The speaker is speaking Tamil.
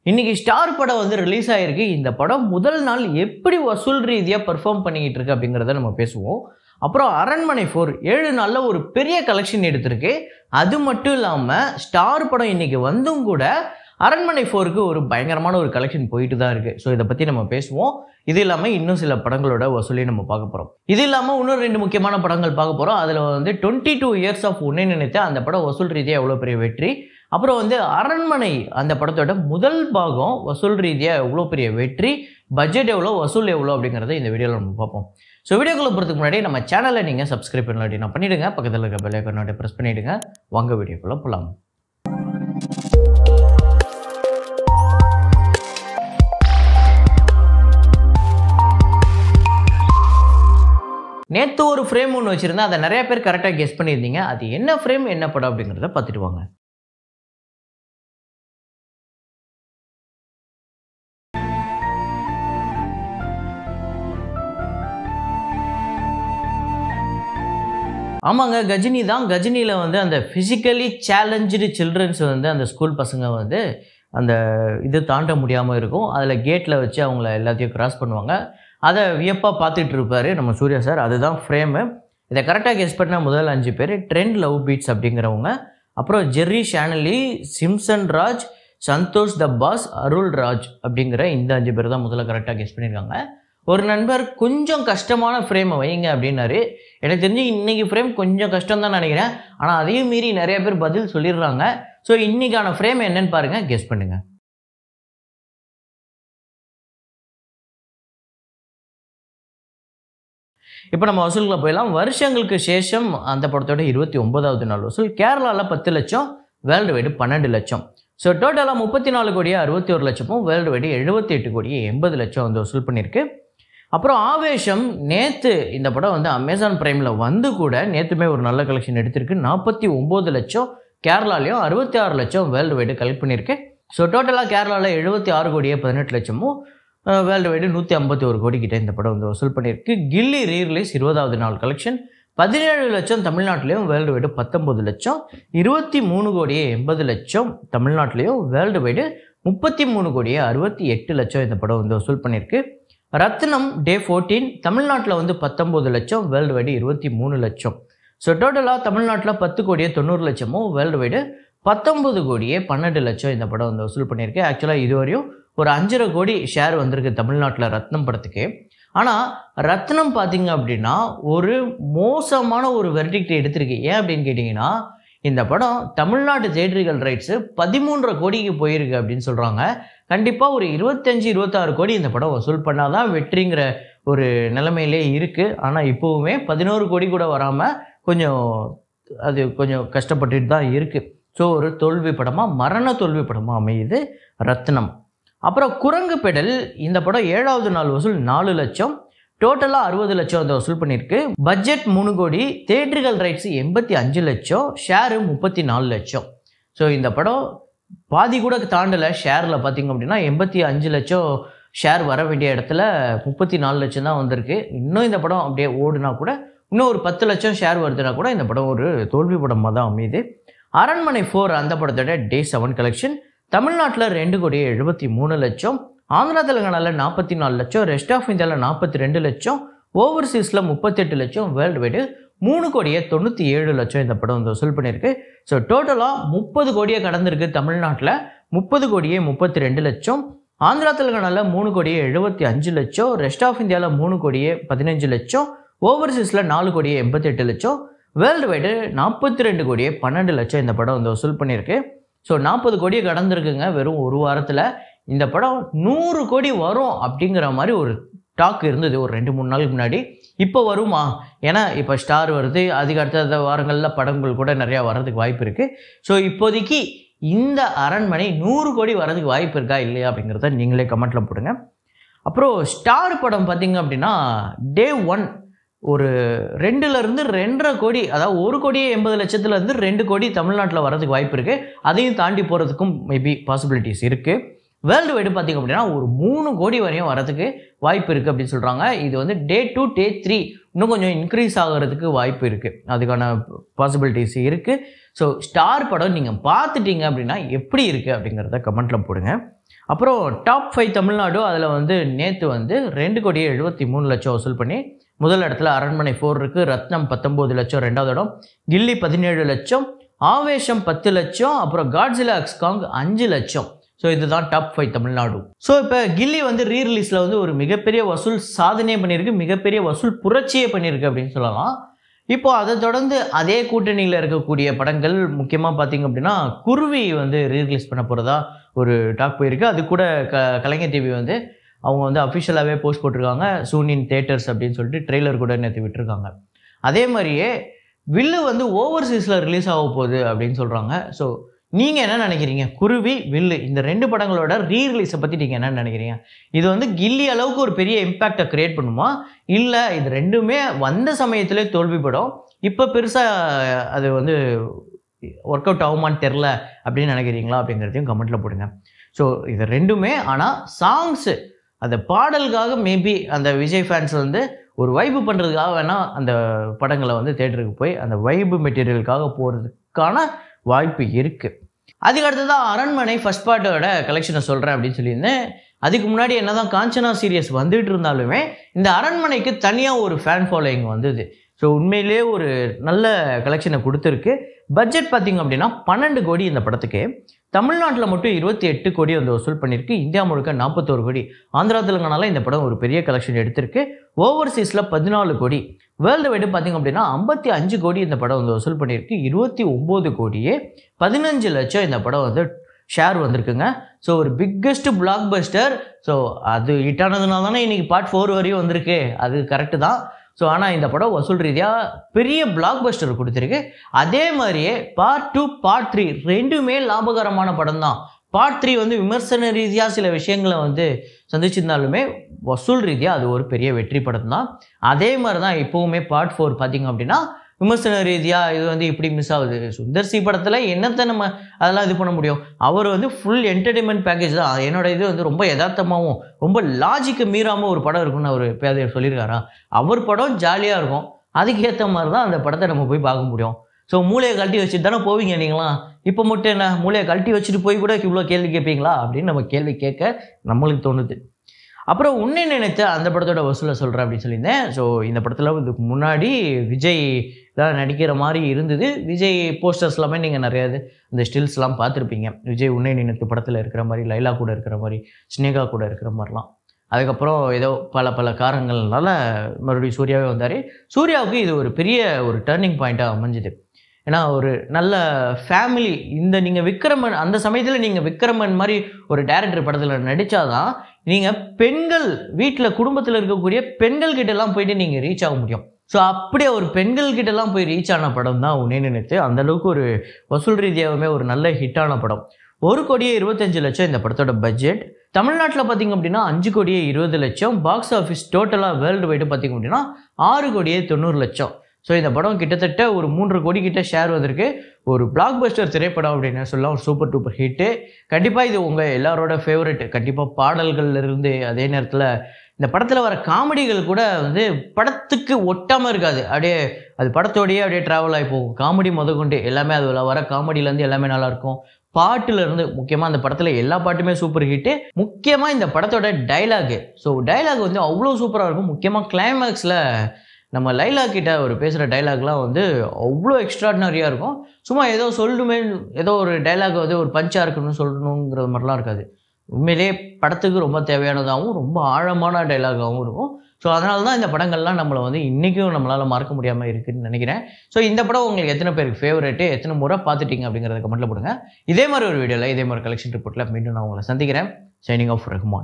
இன்னைக்கு ஸ்டார் படம் வந்து ரிலீஸ் ஆயிருக்கு. இந்த படம் முதல் நாள் எப்படி வசூல் ரீதியா பெர்ஃபார்ம் பண்ணிக்கிட்டு இருக்கு அப்படிங்கிறத நம்ம பேசுவோம். அப்புறம் அரண்மனை 4 7 நாள்ல ஒரு பெரிய கலெக்ஷன் எடுத்திருக்கு. அது மட்டும் இல்லாம ஸ்டார் படம் இன்னைக்கு வந்தும் கூட அரண்மனை 4க்கு ஒரு பயங்கரமான ஒரு கலெக்ஷன் போயிட்டு தான் இருக்கு. ஸோ இதை பத்தி நம்ம பேசுவோம். இது இல்லாமல் இன்னும் சில படங்களோட வசூலையும் நம்ம பார்க்க போகிறோம். இது இல்லாமல் இன்னும் 2 முக்கியமான படங்கள் பார்க்க போகிறோம். அதில் வந்து 22 இயர்ஸ் ஆஃப் உன்னை நினைத்த அந்த படம் வசூல் ரீதியாக எவ்வளோ பெரிய வெற்றி, அப்புறம் வந்து அரண்மனை அந்த படத்தோட முதல் பாகம் வசூல் ரீதியாக எவ்வளோ பெரிய வெற்றி, பட்ஜெட் எவ்வளோ, வசூல் எவ்வளோ அப்படிங்கிறத இந்த வீடியோவில் நம்ம பார்ப்போம். ஸோ வீடியோக்குள்ள போகிறதுக்கு முன்னாடி நம்ம சேனலை நீங்கள் சப்ஸ்கிரைப் பண்ணலாட்டி நான் பண்ணிவிடுங்க. பக்கத்தில் இருக்க பெல் ஐகானை ப்ரெஸ் பண்ணிவிடுங்க. வாங்க வீடியோக்குள்ளே போகலாம். நேற்று ஒரு ஃப்ரேம் ஒன்று வச்சுருந்தேன். அதை நிறைய பேர் கரெக்டாக கெஸ் பண்ணியிருந்தீங்க. அது என்ன ஃப்ரேம், என்ன படம் அப்படிங்கிறத பார்த்துட்டு வாங்க. ஆமாங்க, கஜினி தான். கஜினியில் வந்து அந்த ஃபிசிக்கலி சேலஞ்சு சில்ட்ரன்ஸ் வந்து அந்த ஸ்கூல் பசங்க வந்து அந்த இது தாண்ட முடியாமல் இருக்கும். அதில் கேட்டில் வச்சு அவங்கள எல்லாத்தையும் கிராஸ் பண்ணுவாங்க. அதை வியப்பாக பார்த்துட்டு இருப்பார் நம்ம சூர்யா சார். அதுதான் ஃப்ரேமு. இதை கரெக்டாக கெஸ் பண்ண முதல் 5 பேர் ட்ரெண்ட் லவ் பீட்ஸ் அப்படிங்கிறவங்க, அப்புறம் ஜெர்ரி ஷானலி, சிம்சன் ராஜ், சந்தோஷ் த பாஸ், அருள் ராஜ் அப்படிங்கிற இந்த 5 பேர் தான் முதல்ல கரெக்டாக கெஸ் பண்ணியிருக்காங்க. ஒரு நண்பர் கொஞ்சம் கஷ்டமான ஃப்ரேமை வைங்க அப்படின்னாரு. எனக்கு தெரிஞ்சு இன்றைக்கி ஃப்ரேம் கொஞ்சம் கஷ்டம் தான் நினைக்கிறேன். ஆனால் அதையும் மீறி நிறைய பேர் பதில் சொல்லிடுறாங்க. ஸோ இன்றைக்கான ஃப்ரேம் என்னன்னு பாருங்கள், கெஸ் பண்ணுங்கள். இப்போ நம்ம வசூலுக்குள்ள போயிடலாம். வருஷங்களுக்கு சேஷம் அந்த படத்தோட 29வது நாள் வசூல் கேரளாவில் 10 லட்சம், வேர்ல்டு வைடு 12 லட்சம். ஸோ டோட்டலாக 34 கோடியே 61 லட்சமும், வேர்ல்டு வைடு 78 கோடியே 80 லட்சம் வந்து வசூல் பண்ணியிருக்கு. அப்புறம் ஆவேஷம் நேற்று இந்த படம் வந்து அமேசான் பிரைமில் வந்து கூட நேற்றுமே ஒரு நல்ல கலெக்ஷன் எடுத்திருக்கு. 49 லட்சம் கேரளாலையும், 66 லட்சம் வேர்ல்டு வைடு கலெக்ட் பண்ணியிருக்கு. ஸோ டோட்டலாக கேரளாவில் 76 கோடியே 18 லட்சமும், வேர்ல்டு வைடு 151 கோடி கிட்ட இந்த படம் வந்து வசூல் பண்ணியிருக்கு. கில்லி ரீரிலீஸ் 20வது நாள் கலெக்ஷன் 17 லட்சம் தமிழ்நாட்டிலையும், வேர்ல்டு வைடு 19 லட்சம், 23 கோடியே 80 லட்சம் தமிழ்நாட்டிலையும், வேர்ல்டு வைடு 33 கோடியே 68 லட்சம் இந்த படம் வந்து வசூல் பண்ணியிருக்கு. ரத்னம் டே 14 தமிழ்நாட்டில் வந்து 19 லட்சம், வேர்ல்டு வைடு 23 லட்சம். ஸோ டோட்டலாக தமிழ்நாட்டில் 10 கோடியே 90 லட்சமும், வேர்ல்டு வைடு 19 கோடியே 12 லட்சம் இந்த படம் வந்து வசூல் பண்ணியிருக்கு. ஆக்சுவலாக இதுவரையும் ஒரு 5.5 கோடி ஷேர் வந்திருக்கு தமிழ்நாட்டில் ரத்னம் படத்துக்கு. ஆனால் ரத்னம் பார்த்தீங்க அப்படின்னா ஒரு மோசமான ஒரு வெர்டிக்ட் எடுத்திருக்கு. ஏன் அப்படின்னு கேட்டிங்கன்னா, இந்த படம் தமிழ்நாட்டு தியேட்டர்கள் ரைட்ஸு 13.5 கோடிக்கு போயிருக்கு அப்படின்னு சொல்கிறாங்க. கண்டிப்பாக ஒரு 25-26 கோடி இந்த படம் வசூல் பண்ணால் தான் வெற்றிங்கிற ஒரு நிலைமையிலே இருக்குது. ஆனால் இப்போவுமே 11 கோடி கூட வராமல் கொஞ்சம் கஷ்டப்பட்டுட்டு தான் இருக்குது. ஸோ ஒரு தோல்வி படமாக, மரண தோல்வி படமாக அமையுது ரத்னம். அப்புறம் குரங்கு பெடல் இந்த படம் 7வது நாள் வசூல் 4 லட்சம், டோட்டலாக 60 லட்சம் வந்து வசூல் பண்ணியிருக்கு. பட்ஜெட் 3 கோடி, தியேட்டர்கள் ரைட்ஸ் 85 லட்சம், ஷேரு 34 லட்சம். ஸோ இந்த படம் பாதி கூட தாண்டலை ஷேரில் பார்த்திங்க அப்படின்னா. 85 லட்சம் ஷேர் வர வேண்டிய இடத்துல 34 லட்சம் தான் வந்திருக்கு. இன்னும் இந்த படம் அப்படியே ஓடுனா கூட இன்னும் ஒரு 10 லட்சம் ஷேர் வருதுன்னா கூட இந்த படம் ஒரு தோல்வி படமாக தான் அமையுது. அரண்மனை 4 அந்த படத்தோட டே 7 கலெக்ஷன் தமிழ்நாட்டில் 2 கோடியே 73 லட்சம், ஆந்திரா தெலுங்கானாவில் 44 லட்சம், ரெஸ்ட் ஆஃப் இந்தியாவில் 42 லட்சம், ஓவர்சீஸில் 38 லட்சம், வேர்ல்டு வைடு 3 கோடியே 97 லட்சம் இந்த படம் வந்து வசூல் பண்ணியிருக்கு. ஸோ டோட்டலாக 30 கோடியே கடந்திருக்கு தமிழ்நாட்டில், 30 கோடியே 32 லட்சம், ஆந்திரா தெலுங்கானாவில் 3 கோடியே 75 லட்சம், ரெஸ்ட் ஆஃப் இந்தியாவில் 3 கோடியே 15 லட்சம், ஓவர்சீஸில் 4 கோடியே 88 லட்சம், வேர்ல்டு வைடு 42 கோடியே 12 லட்சம் இந்த படம் வந்து வசூல் பண்ணியிருக்கு. ஸோ 40 கோடியை கடந்திருக்குங்க வெறும் ஒரு வாரத்தில். இந்த படம் 100 கோடி வரும் அப்படிங்கிற மாதிரி ஒரு டாக் இருந்தது ஒரு 2-3 நாளுக்கு முன்னாடி. இப்போ வருமா? ஏன்னா இப்போ ஸ்டார் வருது, அதுக்கு அடுத்த வாரங்களில் படங்கள் கூட நிறையா வர்றதுக்கு வாய்ப்பு இருக்குது. ஸோ இப்போதைக்கு இந்த அரண்மனை 100 கோடி வர்றதுக்கு வாய்ப்பு இருக்கா இல்லையா அப்படிங்கிறத நீங்களே கமெண்ட்டில் போடுங்க. அப்புறம் ஸ்டார் படம் பார்த்திங்க அப்படின்னா டே 1 ஒரு 2லேருந்து 2.5 கோடி, அதாவது 1 கோடியே 80 லட்சத்துலேருந்து 2 கோடி தமிழ்நாட்டில் வரதுக்கு வாய்ப்பு இருக்குது. அதையும் தாண்டி போகிறதுக்கும் மேபி பாசிபிலிட்டிஸ் இருக்குது. வேர்ல்டு வைடு பார்த்திங்க அப்படின்னா ஒரு 3 கோடி வரையும் வரதுக்கு வாய்ப்பு இருக்குது அப்படின்னு சொல்கிறாங்க. இது வந்து டே 2 டே 3 இன்னும் கொஞ்சம் இன்க்ரீஸ் ஆகிறதுக்கு வாய்ப்பு இருக்குது, அதுக்கான பாசிபிலிட்டிஸ் இருக்குது. ஸோ ஸ்டார் படம் நீங்கள் பார்த்துட்டீங்க அப்படின்னா எப்படி இருக்குது அப்படிங்கிறத கமெண்ட்டில் போடுங்க. அப்புறம் டாப் 5 தமிழ்நாடு அதில் வந்து நேற்று வந்து 2,73,00,000 வசூல் பண்ணி முதல் இடத்துல அரண்மனை 4 இருக்குது, ரத்னம் 19 லட்சம் ரெண்டாவது இடம், கில்லி 17 லட்சம், ஆவேஷம் 10 லட்சம், அப்புறம் காட்ஸில்லா எக்ஸ் காங் 5 லட்சம். ஸோ இதுதான் டாப் 5 தமிழ்நாடு. ஸோ இப்போ கில்லி வந்து ரீரிலீஸில் வந்து ஒரு மிகப்பெரிய வசூல் சாதனையே பண்ணியிருக்கு, மிகப்பெரிய வசூல் புரட்சியே பண்ணியிருக்கு அப்படின்னு சொல்லலாம். இப்போ அதை தொடர்ந்து அதே கூட்டணியில் இருக்கக்கூடிய படங்கள் முக்கியமாக பார்த்திங்க அப்படின்னா குருவி வந்து ரீரிலீஸ் பண்ண போகிறதா ஒரு டாக் போயிருக்கு. அது கூட கலைஞர் டிவி வந்து அவங்க வந்து அஃபிஷியலாகவே போஸ்ட் போட்டிருக்காங்க, சூனின் தேட்டர்ஸ் அப்படின்னு சொல்லிட்டு ட்ரெய்லர் கூட நேற்று விட்டுருக்காங்க. அதே மாதிரியே வில்லு வந்து ஓவர்சீஸில் ரிலீஸ் ஆக போகுது அப்படின்னு சொல்கிறாங்க. ஸோ நீங்கள் என்ன நினைக்கிறீங்க? குருவி, வில்லு இந்த 2 படங்களோட ரீரிலீஸை பற்றி நீங்கள் என்ன நினைக்கிறீங்க? இது வந்து கில்லி அளவுக்கு ஒரு பெரிய இம்பேக்டை க்ரியேட் பண்ணுமா, இல்லை இது ரெண்டுமே வந்த சமயத்திலே தோல்வி படம் இப்போ பெருசாக அது வந்து ஒர்க் அவுட் ஆகுமான்னு தெரில அப்படின்னு நினைக்கிறீங்களா அப்படிங்கிறதையும் கமெண்ட்டில் போடுங்க. ஸோ இது ரெண்டுமே ஆனால் சாங்ஸு அந்த பாடலுக்காக மேபி அந்த விஜய் ஃபேன்ஸ் வந்து ஒரு வைப்பு பண்ணுறதுக்காக வேணால் அந்த படங்களை வந்து தேட்டருக்கு போய் அந்த வைப்பு மெட்டீரியலுக்காக போகிறதுக்கான வாய்ப்பு இருக்குது. அதுக்கு அடுத்ததான் அரண்மனை ஃபர்ஸ்ட் பார்ட்டோட கலெக்ஷனை சொல்கிறேன் அப்படின்னு சொல்லியிருந்தேன். அதுக்கு முன்னாடி என்ன தான் காஞ்சனா சீரியஸ் வந்துட்டு இருந்தாலுமே இந்த அரண்மனைக்கு தனியாக ஒரு ஃபேன் ஃபாலோயிங் வந்தது. ஸோ உண்மையிலே ஒரு நல்ல கலெக்ஷனை கொடுத்துருக்கு. பட்ஜெட் பார்த்திங்க அப்படின்னா 12 கோடி இந்த படத்துக்கு. தமிழ்நாட்டில் மட்டும் 28 கோடி வந்து வசூல் பண்ணியிருக்கு. இந்தியா முழுக்க 41 கோடி. ஆந்திரா தெலுங்கானாவில் இந்த படம் ஒரு பெரிய கலெக்ஷன் எடுத்திருக்கு. ஓவர்சீஸில் 14 கோடி. வேர்ல்டு வைடு பார்த்திங்க அப்படின்னா 55 கோடி இந்த படம் வந்து வசூல் பண்ணியிருக்கு. 29 கோடியே 15 லட்சம் இந்த படம் வந்து ஷேர் வந்திருக்குங்க. ஸோ ஒரு பிக்கஸ்ட் பிளாக் பஸ்டர். ஸோ அது ஹிட்டானதுனால தானே இன்றைக்கி பார்ட் 4 வரையும் வந்திருக்கு, அது கரெக்டு தான். ஸோ ஆனால் இந்த படம் வசூல் ரீதியாக பெரிய பிளாக் பஸ்டர் கொடுத்துருக்கு. அதே மாதிரியே பார்ட் 2 பார்ட் 3 ரெண்டுமே லாபகரமான படம் தான். பார்ட் 3 வந்து விமர்சன ரீதியாக சில விஷயங்களை வந்து சந்திச்சிருந்தாலுமே வசூல் ரீதியாக அது ஒரு பெரிய வெற்றி படம் தான். அதே மாதிரி தான் இப்போவுமே பார்ட் 4 பார்த்திங்க அப்படின்னா விமர்சன ரீதியாக இது வந்து இப்படி மிஸ் ஆகுது. சுந்தர் சி படத்தில் என்னத்தை நம்ம அதெல்லாம் இது பண்ண முடியும்? அவர் வந்து ஃபுல் என்டர்டெயின்மெண்ட் பேக்கேஜ் தான். என்னோட இது வந்து ரொம்ப யதார்த்தமாகவும் ரொம்ப லாஜிக்கு மீறாமல் ஒரு படம் இருக்குன்னு அவர் பேதையர் சொல்லியிருக்காரா? அவர் படம் ஜாலியாக இருக்கும், அதுக்கேற்ற மாதிரி தான் அந்த படத்தை நம்ம போய் பார்க்க முடியும். ஸோ மூளையை கழட்டி வச்சுட்டு தானே போவீங்க நீங்களாம். இப்போ மட்டும் என்ன மூளையை கழட்டி வச்சுட்டு போய் கூட இவ்வளோ கேள்வி கேட்பீங்களா அப்படின்னு நம்ம கேள்வி கேட்க நம்மளுக்கு தோணுது. அப்புறம் உன்னை நினைத்து அந்த படத்தோட வசூலை சொல்கிறேன் அப்படின்னு சொல்லியிருந்தேன். ஸோ இந்த படத்தில் இதுக்கு முன்னாடி விஜய் தான் நடிக்கிற மாதிரி இருந்தது. விஜய் போஸ்டர்ஸ் எல்லாமே நீங்கள் நிறையா இந்த ஸ்டில்ஸ்லாம் பார்த்துருப்பீங்க. விஜய் உன்னை நினைத்து படத்தில் இருக்கிற மாதிரி, லைலா கூட இருக்கிற மாதிரி, ஸ்னேகா கூட இருக்கிற மாதிரிலாம். அதுக்கப்புறம் ஏதோ பல காரணங்கள்னால மறுபடியும் சூர்யாவே வந்தார். சூர்யாவுக்கு இது ஒரு பெரிய ஒரு டர்னிங் பாயிண்ட்டாக அமைஞ்சுது. ஏன்னா ஒரு நல்ல ஃபேமிலி, இந்த நீங்கள் விக்ரமன் அந்த சமயத்தில் நீங்கள் விக்ரமன் மாதிரி ஒரு டைரக்டர் படத்தில் நடித்தாதான் நீங்கள் பெண்கள் வீட்டில் குடும்பத்தில் இருக்கக்கூடிய பெண்கள் கிட்டலாம் போயிட்டு நீங்கள் ரீச் ஆக முடியும். ஸோ அப்படியே ஒரு பெண்கள் கிட்டலாம் போய் ரீச் ஆன படம் தான் உன்னை நினைத்து. அந்தளவுக்கு ஒரு வசூல் ரீதியாகவுமே ஒரு நல்ல ஹிட்டான படம். 1,25 லட்சம் இந்த படத்தோட பட்ஜெட். தமிழ்நாட்டில் பார்த்திங்க அப்படின்னா 5,20 லட்சம். பாக்ஸ் ஆஃபீஸ் டோட்டலாக வேர்ல்டு வைடு பார்த்திங்க அப்படின்னா 6,90 லட்சம். ஸோ இந்த படம் கிட்டத்தட்ட ஒரு 3 கோடி கிட்ட ஷேர் வந்திருக்கு. ஒரு பிளாக் பஸ்டர் திரைப்படம் அப்படின்னு சொல்லலாம், ஒரு சூப்பர் டூப்பர் ஹிட்டு. கண்டிப்பாக இது உங்கள் எல்லாரோட ஃபேவரெட். கண்டிப்பாக பாடல்கள்லேருந்து அதே நேரத்தில் இந்த படத்தில் வர காமெடிகள் கூட வந்து படத்துக்கு ஒட்டாமல் இருக்காது. அப்படியே அது படத்தோடையே அப்படியே ட்ராவல் ஆகி போகும். காமெடி முதற்கொண்டு எல்லாமே அதில் வர காமெடியிலேருந்து எல்லாமே நல்லாயிருக்கும். பாட்டுலேருந்து முக்கியமாக அந்த படத்தில் எல்லா பாட்டுமே சூப்பர் ஹிட்டு. முக்கியமாக இந்த படத்தோட டைலாகு. ஸோ டைலாக் வந்து அவ்வளோ சூப்பராக இருக்கும். முக்கியமாக கிளைமேக்ஸில் நம்ம லைலா கிட்ட ஒரு பேசுகிற டைலாக்லாம் வந்து அவ்வளோ எக்ஸ்ட்ராடினரியாக இருக்கும். சும்மா ஏதோ சொல்லணுமே, ஏதோ ஒரு டைலாக் வந்து ஒரு பஞ்சாக இருக்கணும்னு சொல்லணுங்கிற மாதிரிலாம் இருக்காது. உண்மையிலேயே படத்துக்கு ரொம்ப தேவையானதாகவும் ரொம்ப ஆழமான டைலாகாகவும் இருக்கும். ஸோ அதனால தான் இந்த படங்கள்லாம் நம்மளை வந்து இன்றைக்கும் நம்மளால் மறக்க முடியாமல் இருக்குதுன்னு நினைக்கிறேன். ஸோ இந்த படம் உங்களுக்கு எத்தனை பேருக்கு ஃபேவரெட்டு, எத்தனை முறை பார்த்துட்டீங்க அப்படிங்கிறத கமெண்ட்டில் போடுங்க. இதே மாதிரி ஒரு வீடியோவில் இதே மாதிரி கலெக்ஷன் ரிப்போர்ட்டில் மீண்டும் நான் உங்களை சந்திக்கிறேன். Signing off Rahman.